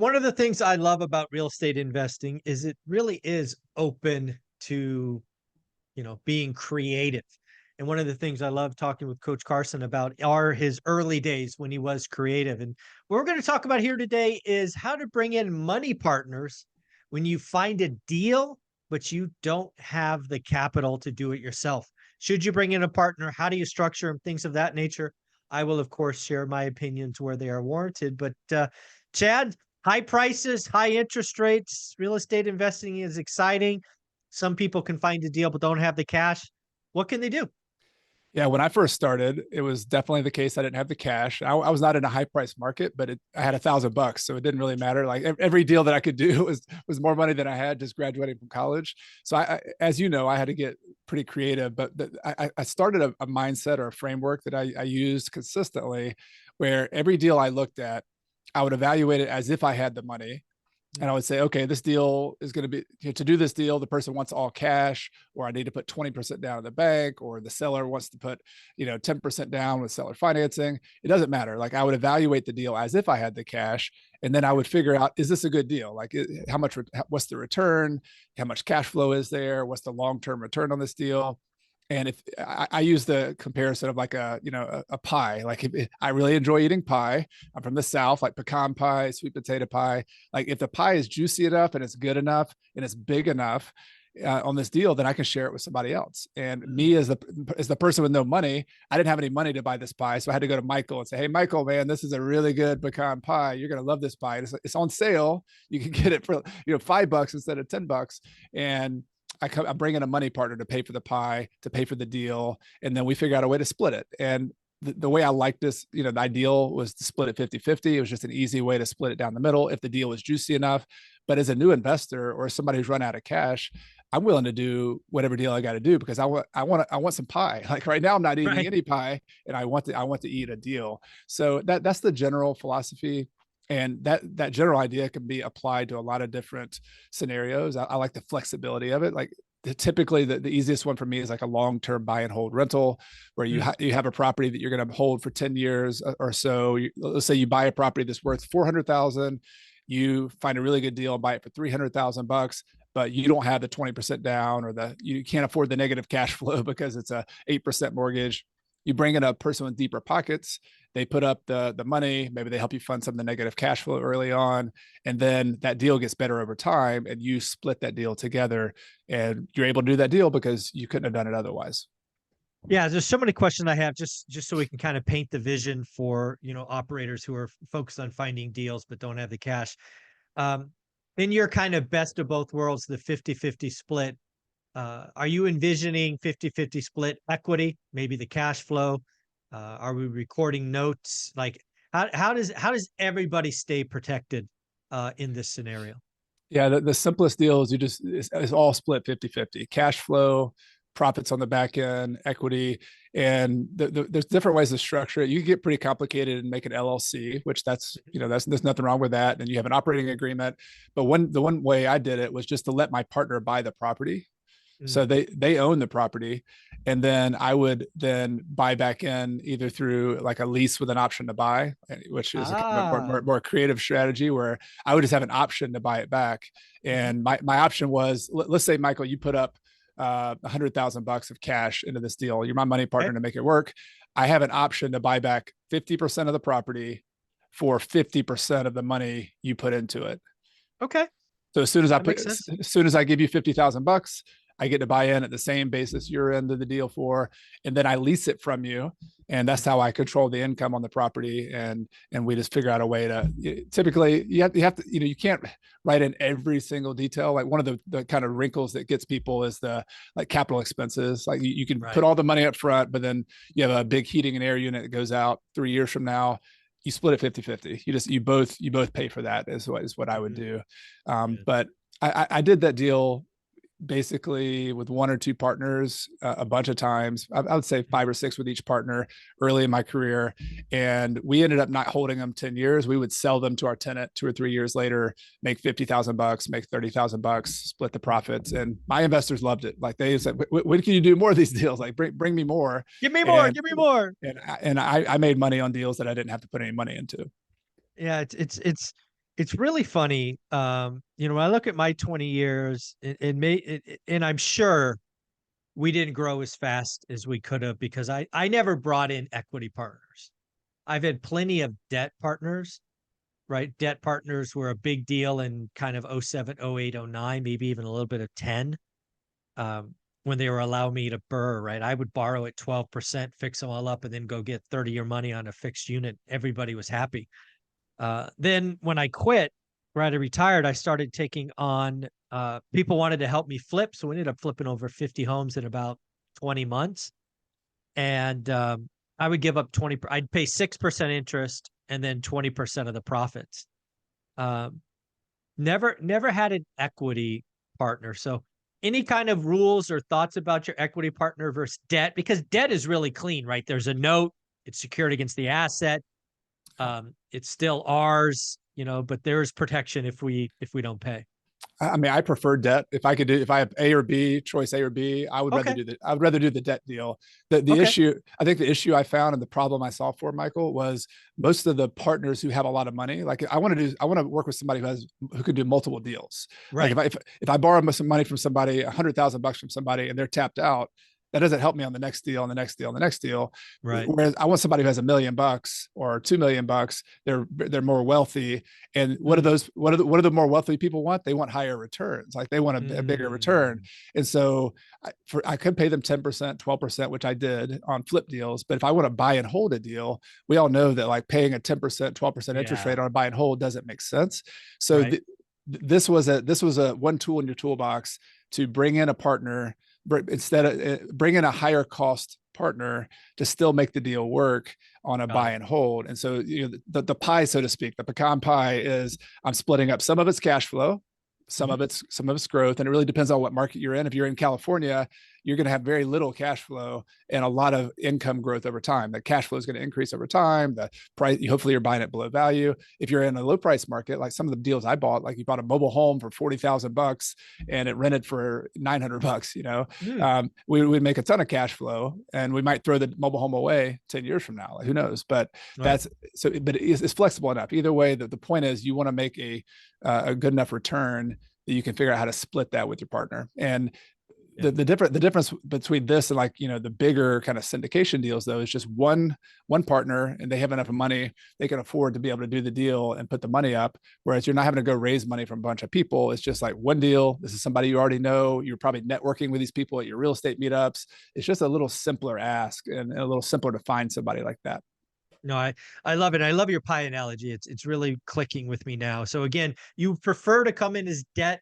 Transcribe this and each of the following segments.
One of the things I love about real estate investing is it really is open to, being creative. And one of the things I love talking with Coach Carson about are his early days when he was creative. And what we're going to talk about here today is how to bring in money partners when you find a deal, but you don't have the capital to do it yourself. Should you bring in a partner? How do you structure them? Things of that nature. I will, of course, share my opinions where they are warranted. But Chad, high prices, high interest rates, real estate investing is exciting. Some people can find a deal but don't have the cash. What can they do? Yeah, when I first started, it was definitely the case. I didn't have the cash. I was not in a high price market, but I had $1,000, so it didn't really matter. Like every deal that I could do was more money than I had just graduating from college. So as you know, I had to get pretty creative. But I started a mindset or a framework that I used consistently, where every deal I looked at, I would evaluate it as if I had the money. And I would say, okay, this deal is going to be, to do this deal, the person wants all cash, or I need to put 20% down in the bank, or the seller wants to put, 10% down with seller financing. It doesn't matter. Like, I would evaluate the deal as if I had the cash. And then I would figure out, is this a good deal? Like, what's the return? How much cash flow is there? What's the long-term return on this deal? And if I use the comparison of like a pie, like if I really enjoy eating pie. I'm from the South, like pecan pie, sweet potato pie. Like if the pie is juicy enough and it's good enough and it's big enough on this deal, then I can share it with somebody else. And me as the person with no money, I didn't have any money to buy this pie. So I had to go to Michael and say, hey, Michael, man, this is a really good pecan pie. You're going to love this pie. It's on sale. You can get it for, $5 instead of $10. And I'm bringing a money partner to pay for the pie, to pay for the deal. And then we figure out a way to split it. And the way I like this, the ideal was to split it 50-50. It was just an easy way to split it down the middle if the deal was juicy enough. But as a new investor or somebody who's run out of cash, I'm willing to do whatever deal I got to do because I want some pie. Like right now, I'm not eating any pie, and I want to eat a deal. So that's the general philosophy. And that general idea can be applied to a lot of different scenarios. I like the flexibility of it. Like typically the easiest one for me is like a long-term buy and hold rental, where you have a property that you're going to hold for 10 years or so. Let's say you buy a property that's worth 400,000, you find a really good deal and buy it for 300,000 bucks, but you don't have the 20% down, or you can't afford the negative cash flow because it's a 8% mortgage. You bring in a person with deeper pockets, they put up the money, maybe they help you fund some of the negative cash flow early on, and then that deal gets better over time, and you split that deal together, and you're able to do that deal because you couldn't have done it otherwise. Yeah, there's so many questions I have just so we can kind of paint the vision for, operators who are focused on finding deals but don't have the cash. In your kind of best of both worlds, the 50-50 split, are you envisioning 50-50 split equity, maybe the cash flow? Are we recording notes? Like how does everybody stay protected in this scenario? Yeah, the simplest deal is it's all split 50-50. Cash flow, profits on the back end, equity, and there's different ways to structure it. You can get pretty complicated and make an LLC, which there's nothing wrong with that. And you have an operating agreement. But the one way I did it was just to let my partner buy the property. So they own the property, and then I would then buy back in either through like a lease with an option to buy, which is a kind of more creative strategy where I would just have an option to buy it back. And my option was, let's say, Michael, you put up $100,000 of cash into this deal. You're my money partner to make it work. I have an option to buy back 50% of the property for 50% of the money you put into it. Okay. So as soon as I give you $50,000, I get to buy in at the same basis you're into the deal for, and then I lease it from you, and that's how I control the income on the property. And we just figure out a way to. Typically, you have to you can't write in every single detail. Like one of the kind of wrinkles that gets people is the like capital expenses. Like you can put all the money up front, but then you have a big heating and air unit that goes out 3 years from now. You split it 50-50. You both pay for that is what I would do. But I did that deal basically with one or two partners a bunch of times. I would say 5 or 6 with each partner early in my career. And we ended up not holding them 10 years. We would sell them to our tenant 2 or 3 years later, make $50,000, make $30,000, split the profits. And my investors loved it. Like they said, when can you do more of these deals? Like bring me more. Give me more. And I made money on deals that I didn't have to put any money into. Yeah. It's It's really funny. You know, when I look at my 20 years, and I'm sure we didn't grow as fast as we could have because I never brought in equity partners. I've had plenty of debt partners, right? Debt partners were a big deal in kind of '07, '08, '09, maybe even a little bit of 10. Um, when they were allowing me to borrow, right? I would borrow at 12%, fix them all up, and then go get 30-year money on a fixed unit. Everybody was happy. Then when I quit, right, I retired, I started taking on people wanted to help me flip. So we ended up flipping over 50 homes in about 20 months. And I would give up 20, I'd pay 6% interest and then 20% of the profits. Um, never had an equity partner. So any kind of rules or thoughts about your equity partner versus debt, because debt is really clean, right? There's a note, it's secured against the asset. It's still ours, you know, but there is protection if we don't pay. I mean, I prefer debt. If I could do, if I have A or B, choice A or B, Okay. I would rather do the debt deal. The Okay. issue, I think the issue I found and the problem I saw for Michael was most of the partners who have a lot of money. Like I want to work with somebody who can do multiple deals. Like Right. if I borrow some money from somebody, $100,000 from somebody, and they're tapped out, that doesn't help me on the next deal, on the next deal, on the next deal. Right. Whereas I want somebody who has $1 million or $2 million. They're more wealthy. And what are Mm, those? What are the more wealthy people want? They want higher returns. Like they want a bigger return. mm, And so I could pay them 10%, 12%, which I did on flip deals. But if I want to buy and hold a deal, we all know that like paying a 10%, 12% interest yeah. rate on a buy and hold doesn't make sense. So Right. this was a one tool in your toolbox to bring in a partner instead of bring in a higher cost partner to still make the deal work on a Got buy it. and hold. And so, you know, the pie, so to speak, the pecan pie is I'm splitting up some of its cash flow, Mhm. some of its growth, and it really depends on what market you're in. If you're in California, you're going to have very little cash flow and a lot of income growth over time. The cash flow is going to increase over time. The price, hopefully, you're buying it below value. If you're in a low price market, like some of the deals I bought, like you bought a mobile home for $40,000 and it rented for $900, you know, Mm, we would make a ton of cash flow, and we might throw the mobile home away 10 years from now. Like, who knows? But right. that's so. But it's flexible enough. Either way, the point is you want to make a good enough return that you can figure out how to split that with your partner. And Yeah. the difference between this and, like, you know, the bigger kind of syndication deals though is just one partner, and they have enough money they can afford to be able to do the deal and put the money up, whereas you're not having to go raise money from a bunch of people. It's just like one deal. This is somebody you already know. You're probably networking with these people at your real estate meetups. It's just a little simpler ask and a little simpler to find somebody like that. No, I love it. I love your pie analogy. It's really clicking with me now. So again, you prefer to come in as debt.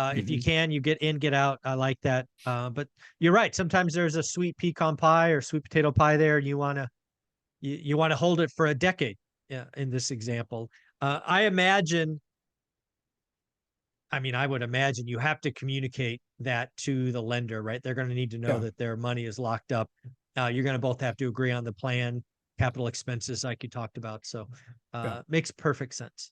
If you Mm-hmm. can, you get in, get out. I like that. But you're right. Sometimes there's a sweet pecan pie or sweet potato pie there, and you want to hold it for a decade. Yeah, in this example, I imagine. I mean, I would imagine you have to communicate that to the lender, right? They're going to need to know Yeah. that their money is locked up. You're going to both have to agree on the plan, capital expenses, like you talked about. So, Yeah. makes perfect sense.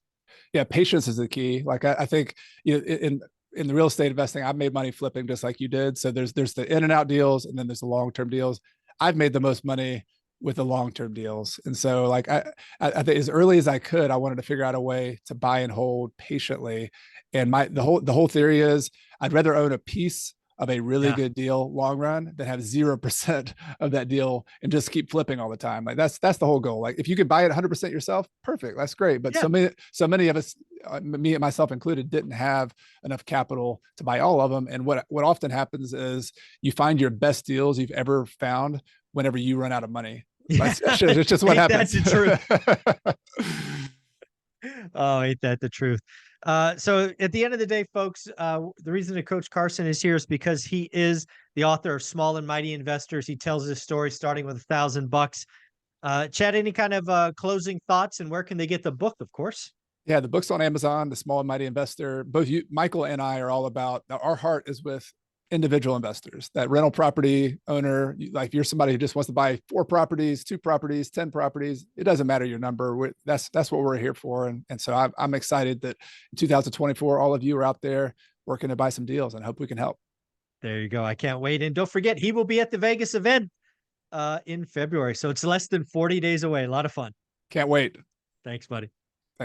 Yeah, patience is the key. Like I think, you know, in the real estate investing, I've made money flipping just like you did. So there's the in and out deals, and then there's the long term deals. I've made the most money with the long term deals, and so like I think as early as I could, I wanted to figure out a way to buy and hold patiently. And the whole theory is I'd rather own a piece of a really Yeah. good deal long run than have 0% of that deal and just keep flipping all the time. Like that's the whole goal. Like if you could buy it 100% yourself, perfect, that's great. But Yeah. so many of us, me and myself included, didn't have enough capital to buy all of them. And what often happens is you find your best deals you've ever found whenever you run out of money. Yeah. It's just what Ain't that happens. the truth? Oh, ain't that the truth? So at the end of the day, folks, the reason that Coach Carson is here is because he is the author of Small and Mighty Investors. He tells his story starting with $1,000. Chad, any kind of closing thoughts, and where can they get the book, of course? Yeah, the book's on Amazon, The Small and Mighty Investor. Both you, Michael, and I are all about, our heart is with individual investors, that rental property owner. Like, if you're somebody who just wants to buy 4 properties, 2 properties, 10 properties, it doesn't matter your number. That's what we're here for. And so I'm excited that in 2024, all of you are out there working to buy some deals, and I hope we can help. There you go. I can't wait. And don't forget, he will be at the Vegas event in February. So it's less than 40 days away. A lot of fun. Can't wait. Thanks, buddy.